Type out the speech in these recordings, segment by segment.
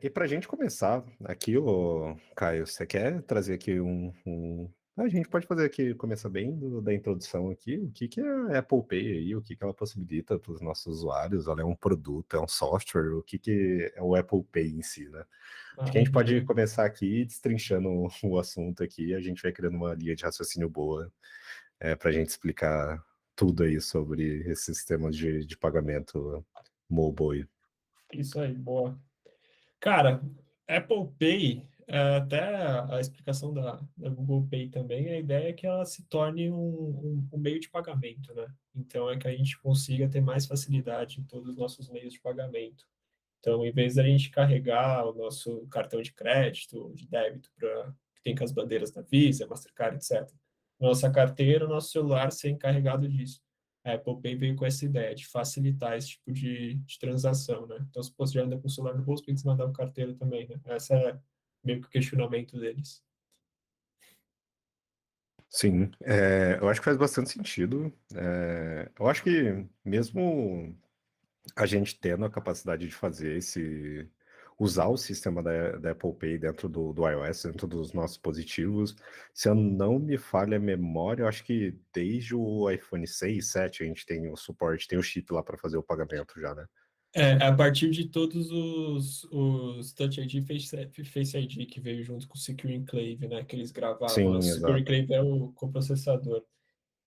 E para a gente começar aqui, ô Caio, você quer trazer aqui A gente pode fazer aqui, começar bem da introdução aqui, o que que é a Apple Pay aí, o que que ela possibilita para os nossos usuários, ela é um produto, é um software, o que que é o Apple Pay em si, né? Acho que a gente pode Maravilha. começar aqui destrinchando o assunto aqui, a gente vai criando uma linha de raciocínio boa para a gente explicar tudo aí sobre esses sistemas de pagamento mobile. Isso aí, boa. Cara, Apple Pay, até a explicação da Google Pay também, a ideia é que ela se torne um meio de pagamento, né? Então, é que a gente consiga ter mais facilidade em todos os nossos meios de pagamento. Então, em vez da gente carregar o nosso cartão de crédito, de débito, que tem com as bandeiras da Visa, Mastercard, etc., nossa carteira, o nosso celular ser encarregado disso. A Apple Pay veio com essa ideia de facilitar esse tipo de transação, né? Então, se você já anda com o celular no bolso, por que você não anda com carteira também, né? Essa é meio que o questionamento deles. Sim, eu acho que faz bastante sentido. Eu acho que mesmo a gente tendo a capacidade de fazer usar o sistema da Apple Pay dentro do iOS, dentro dos nossos dispositivos, se eu não me falha a memória, eu acho que desde o iPhone 6, 7 a gente tem o suporte, tem o chip lá para fazer o pagamento já, né? A partir de todos os Touch ID e Face ID que veio junto com o Secure Enclave, né? Que eles gravavam. O Sim, Secure exato. Enclave é o coprocessador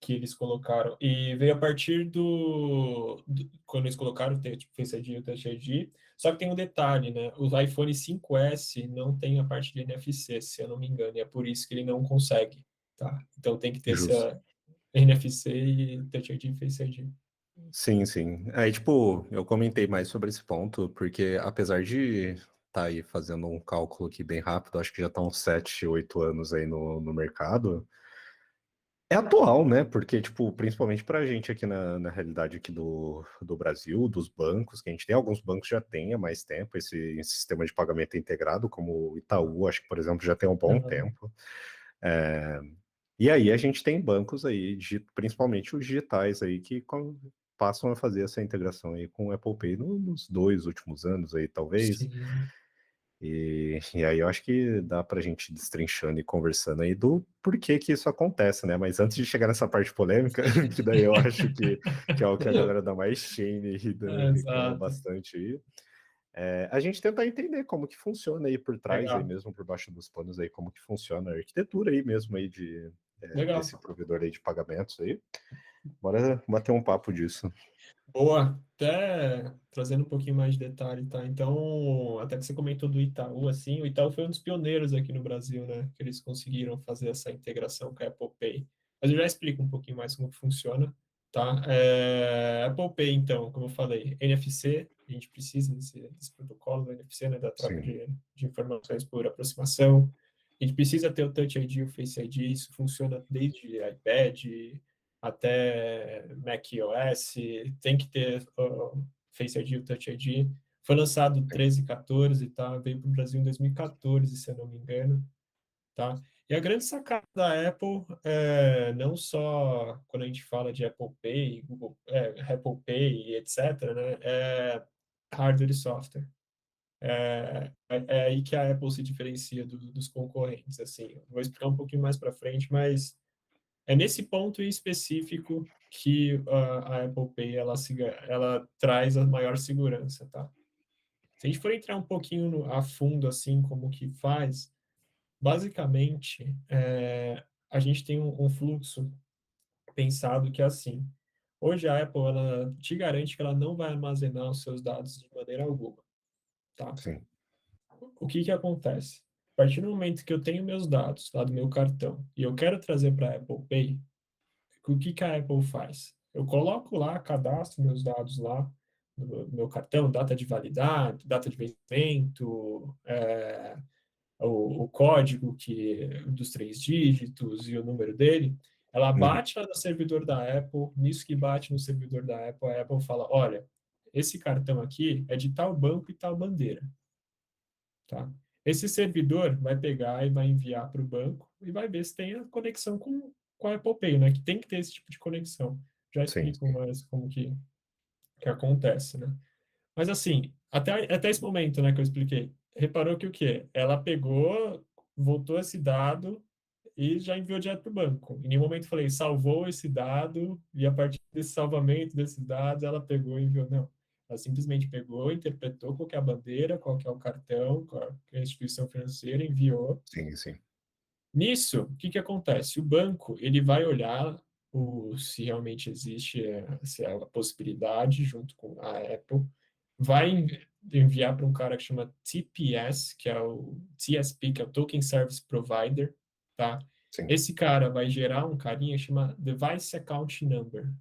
que eles colocaram. E veio a partir quando eles colocaram o Face ID e o Touch ID. Só que tem um detalhe, né? O iPhone 5S não tem a parte de NFC, se eu não me engano. E é por isso que ele não consegue, tá? Então tem que ter Justo. essa NFC e Touch ID e Face ID. Sim, sim. Aí, tipo, eu comentei mais sobre esse ponto, porque apesar de estar aí fazendo um cálculo aqui bem rápido, acho que já estão 7, 8 anos aí no mercado, é atual, né? Porque, tipo, principalmente pra gente aqui na realidade aqui do Brasil, dos bancos, que a gente tem, alguns bancos já têm há mais tempo esse sistema de pagamento integrado, como o Itaú, acho que, por exemplo, já tem há um bom Aham. tempo. E aí a gente tem bancos aí, principalmente os digitais aí, que passam a fazer essa integração aí com o Apple Pay nos 2 últimos anos aí, talvez. Sim. E aí eu acho que dá pra gente ir destrinchando e conversando aí do porquê que isso acontece, né? Mas antes de chegar nessa parte polêmica, que daí eu acho que é o que a galera dá mais shame e reclama Exato. bastante aí, a gente tentar entender como que funciona aí por trás, aí Legal. mesmo por baixo dos panos aí, como que funciona a arquitetura aí mesmo aí Legal. desse provedor aí de pagamentos aí. Bora bater um papo disso. Boa. Até trazendo um pouquinho mais de detalhe, tá? Então, até que você comentou do Itaú, assim, o Itaú foi um dos pioneiros aqui no Brasil, né? Que eles conseguiram fazer essa integração com a Apple Pay. Mas eu já explico um pouquinho mais como que funciona, tá? Apple Pay, então, como eu falei, NFC, a gente precisa desse protocolo do NFC, né? Da troca Sim. de informações por aproximação. A gente precisa ter o Touch ID e o Face ID, isso funciona desde iPad, até macOS, tem que ter Face ID e o Touch ID. Foi lançado 13 e 14, tá? Veio para o Brasil em 2014, se eu não me engano, tá? E a grande sacada da Apple, não só quando a gente fala de Apple Pay, Apple Pay, etc., né? É hardware e software. É aí que a Apple se diferencia dos concorrentes, assim. Eu vou explicar um pouquinho mais para frente, mas é nesse ponto em específico que a Apple Pay ela traz a maior segurança, tá? Se a gente for entrar um pouquinho a fundo, assim, como que faz, basicamente, a gente tem um fluxo pensado que é assim. Hoje a Apple, ela te garante que ela não vai armazenar os seus dados de maneira alguma, tá? Sim, O que que acontece? A partir do momento que eu tenho meus dados lá do meu cartão e eu quero trazer para a Apple Pay, o que que a Apple faz? Eu coloco lá, cadastro meus dados lá, no meu cartão, data de validade, data de vencimento, o código dos 3 dígitos e o número dele. Ela uhum, bate lá no servidor da Apple, nisso que bate no servidor da Apple, a Apple fala, olha, esse cartão aqui é de tal banco e tal bandeira, tá? Esse servidor vai pegar e vai enviar para o banco e vai ver se tem a conexão com a Apple Pay, né? Que tem que ter esse tipo de conexão. Já sim, explico sim. mais como que acontece, né? Mas assim, até esse momento, né, que eu expliquei, reparou que o quê? Ela pegou, voltou esse dado e já enviou direto para o banco. Em nenhum momento falei, salvou esse dado e a partir desse salvamento desses dados ela pegou e enviou. Não. Ela simplesmente pegou, interpretou qual que é a bandeira, qual que é o cartão, qual que é a instituição financeira, enviou. Sim, sim. Nisso, o que que acontece? O banco ele vai olhar se realmente existe se é a possibilidade junto com a Apple, vai enviar para um cara que chama TPS, que é o TSP, que é o Token Service Provider, tá? Sim. Esse cara vai gerar um carinha que chama Device Account Number,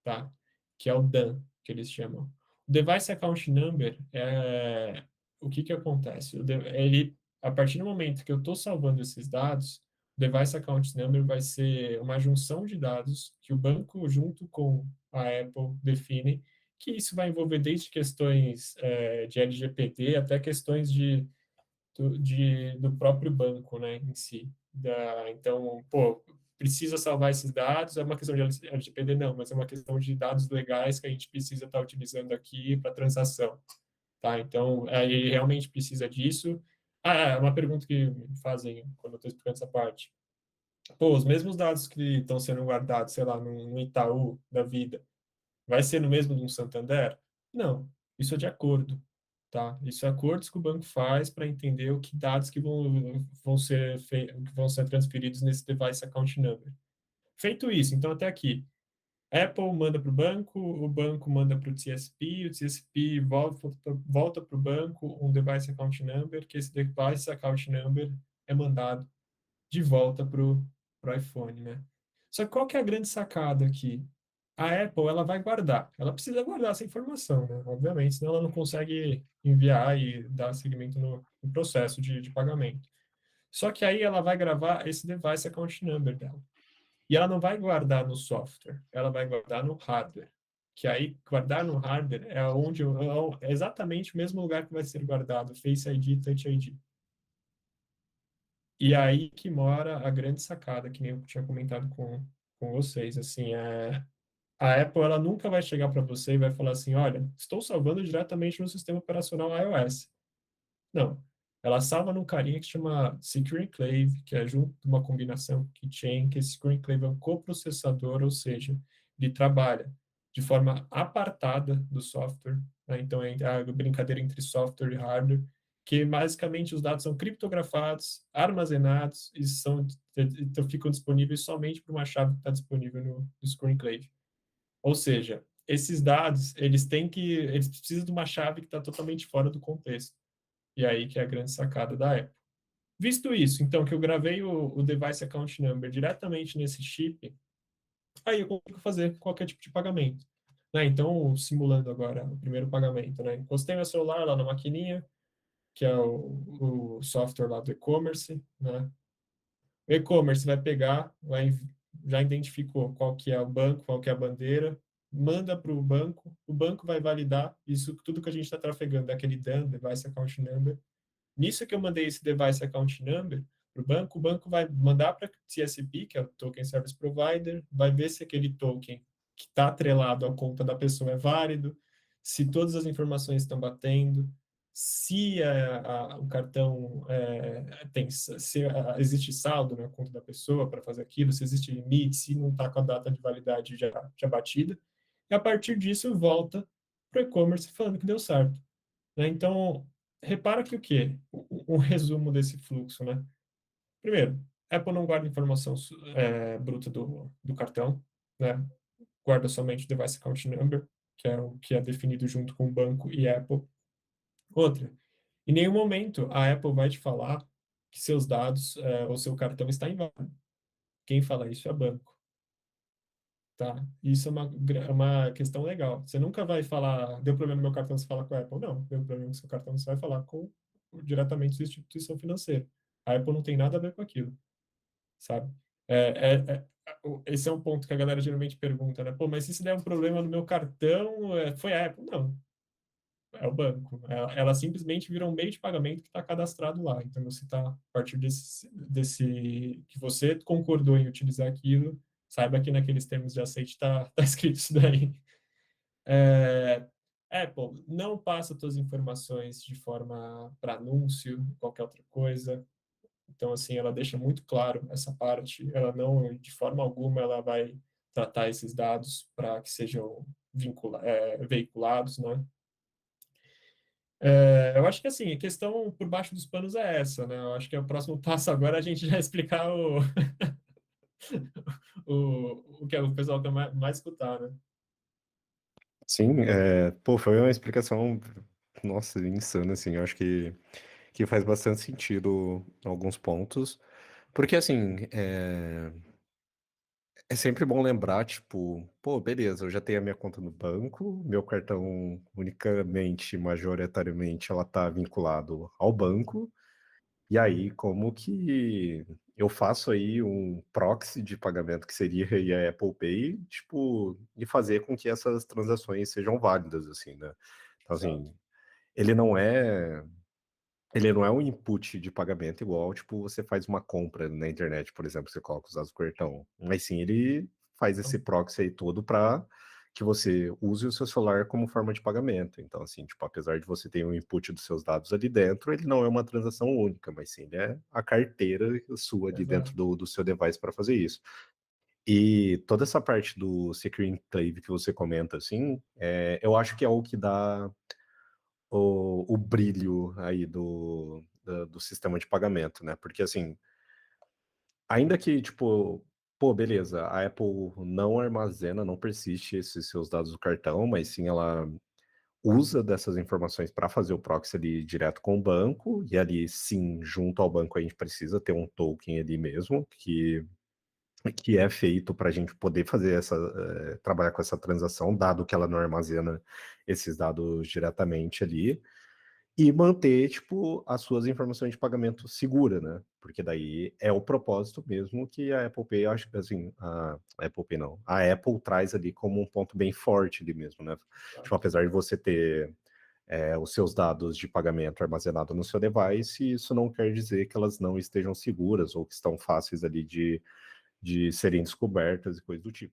tá? Que é o DAN, que eles chamam. O Device Account Number é o que que acontece? Ele, a partir do momento que eu estou salvando esses dados, o Device Account Number vai ser uma junção de dados que o banco, junto com a Apple, definem, que isso vai envolver desde questões de LGPD até questões do próprio banco, né, em si. Então, pô, precisa salvar esses dados, é uma questão de LGPD, não, mas é uma questão de dados legais que a gente precisa estar utilizando aqui para transação, tá? Então, aí realmente precisa disso. Uma pergunta que me fazem quando eu estou explicando essa parte. Pô, os mesmos dados que estão sendo guardados, sei lá, no Itaú da vida, vai ser no mesmo de um Santander? Não, isso é de acordo, tá? Isso é acordos que o banco faz para entender o que dados que vão ser transferidos nesse device account number. Feito isso, então até aqui, Apple manda para o banco manda para o TSP volta para o banco um device account number, que esse device account number é mandado de volta pro iPhone, né? Só que qual que é a grande sacada aqui? A Apple, ela vai guardar. Ela precisa guardar essa informação, né? Obviamente, senão ela não consegue enviar e dar seguimento no processo de pagamento. Só que aí ela vai gravar esse device account number dela. E ela não vai guardar no software, ela vai guardar no hardware. Que aí, guardar no hardware é exatamente o mesmo lugar que vai ser guardado Face ID, Touch ID. E aí que mora a grande sacada, que nem eu tinha comentado com vocês, assim, a Apple ela nunca vai chegar para você e vai falar assim, olha, estou salvando diretamente no sistema operacional iOS. Não. Ela salva num carinha que chama Secure Enclave, que é junto de uma combinação keychain, que esse Secure Enclave é um coprocessador, ou seja, ele trabalha de forma apartada do software, né? Então é a brincadeira entre software e hardware, que basicamente os dados são criptografados, armazenados e então ficam disponíveis somente por uma chave que está disponível no Secure Enclave. Ou seja, esses dados, eles precisam de uma chave que está totalmente fora do contexto. E aí que é a grande sacada da Apple. Visto isso, então, que eu gravei o device account number diretamente nesse chip, aí eu consigo fazer qualquer tipo de pagamento. Né? Então, simulando agora o primeiro pagamento, né? Encostei meu celular lá na maquininha, que é o software lá do e-commerce, né? O e-commerce vai pegar, já identificou qual que é o banco, qual que é a bandeira, manda para o banco vai validar isso tudo que a gente está trafegando, aquele DAN, Device Account Number. Nisso que eu mandei esse Device Account Number para o banco vai mandar para a TSP, que é o Token Service Provider, vai ver se aquele token que está atrelado à conta da pessoa é válido, se todas as informações estão batendo, se o cartão existe saldo na conta da pessoa para fazer aquilo, se existe limite, se não está com a data de validade já batida, e a partir disso volta para o e-commerce falando que deu certo. Né? Então, repara que o quê? Um resumo desse fluxo, né? Primeiro, Apple não guarda informação bruta do cartão, né? Guarda somente o Device Account Number, que é o que é definido junto com o banco e Apple. Outra, em nenhum momento a Apple vai te falar que seus dados ou seu cartão está inválido. Quem fala isso é o banco. Tá? Isso é uma questão legal. Você nunca vai falar, deu problema no meu cartão, você fala com a Apple. Não, deu problema no seu cartão, você vai falar diretamente com a instituição financeira. A Apple não tem nada a ver com aquilo, sabe? Esse é um ponto que a galera geralmente pergunta, né? Pô, mas se der um problema no meu cartão, foi a Apple? Não, é o banco. Ela simplesmente vira um meio de pagamento que está cadastrado lá. Então, você está, a partir desse que você concordou em utilizar aquilo, saiba que naqueles termos de aceite está escrito isso daí. É, Apple não passa suas informações de forma para anúncio, qualquer outra coisa. Então, assim, ela deixa muito claro essa parte. Ela não, de forma alguma, ela vai tratar esses dados para que sejam veiculados, né? Eu acho que, assim, a questão por baixo dos panos é essa, né? Eu acho que o próximo passo agora é a gente já explicar o que o pessoal quer mais escutar, né? Sim, pô, foi uma explicação, nossa, insana, assim, eu acho que faz bastante sentido em alguns pontos, porque, assim, é sempre bom lembrar, tipo, pô, beleza, eu já tenho a minha conta no banco, meu cartão unicamente, majoritariamente, ela tá vinculado ao banco, e aí como que eu faço aí um proxy de pagamento que seria aí a Apple Pay, tipo, e fazer com que essas transações sejam válidas, assim, né? Então, Exato. assim, ele não é ele não é um input de pagamento igual, tipo, você faz uma compra na internet, por exemplo, você coloca os dados do cartão. Mas sim, ele faz esse Então, proxy aí todo para que você use o seu celular como forma de pagamento. Então, assim, tipo, apesar de você ter um input dos seus dados ali dentro, ele não é uma transação única, mas sim, ele é a carteira sua ali dentro exato. do seu device para fazer isso. E toda essa parte do Secure Enclave que você comenta, assim, eu acho que é o que dá o brilho aí do sistema de pagamento, né? Porque assim, ainda que, tipo, pô, beleza, a Apple não armazena, não persiste esses seus dados do cartão, mas sim ela usa dessas informações para fazer o proxy ali direto com o banco, e ali sim, junto ao banco a gente precisa ter um token ali mesmo, que é feito para a gente poder fazer trabalhar com essa transação, dado que ela não armazena esses dados diretamente ali. E manter, tipo, as suas informações de pagamento segura, né? Porque daí é o propósito mesmo que a Apple Pay, acho que assim, a Apple Pay não, a Apple traz ali como um ponto bem forte ali mesmo, né? Tipo, Exato. apesar de você ter os seus dados de pagamento armazenados no seu device, isso não quer dizer que elas não estejam seguras ou que estão fáceis ali de serem descobertas e coisas do tipo.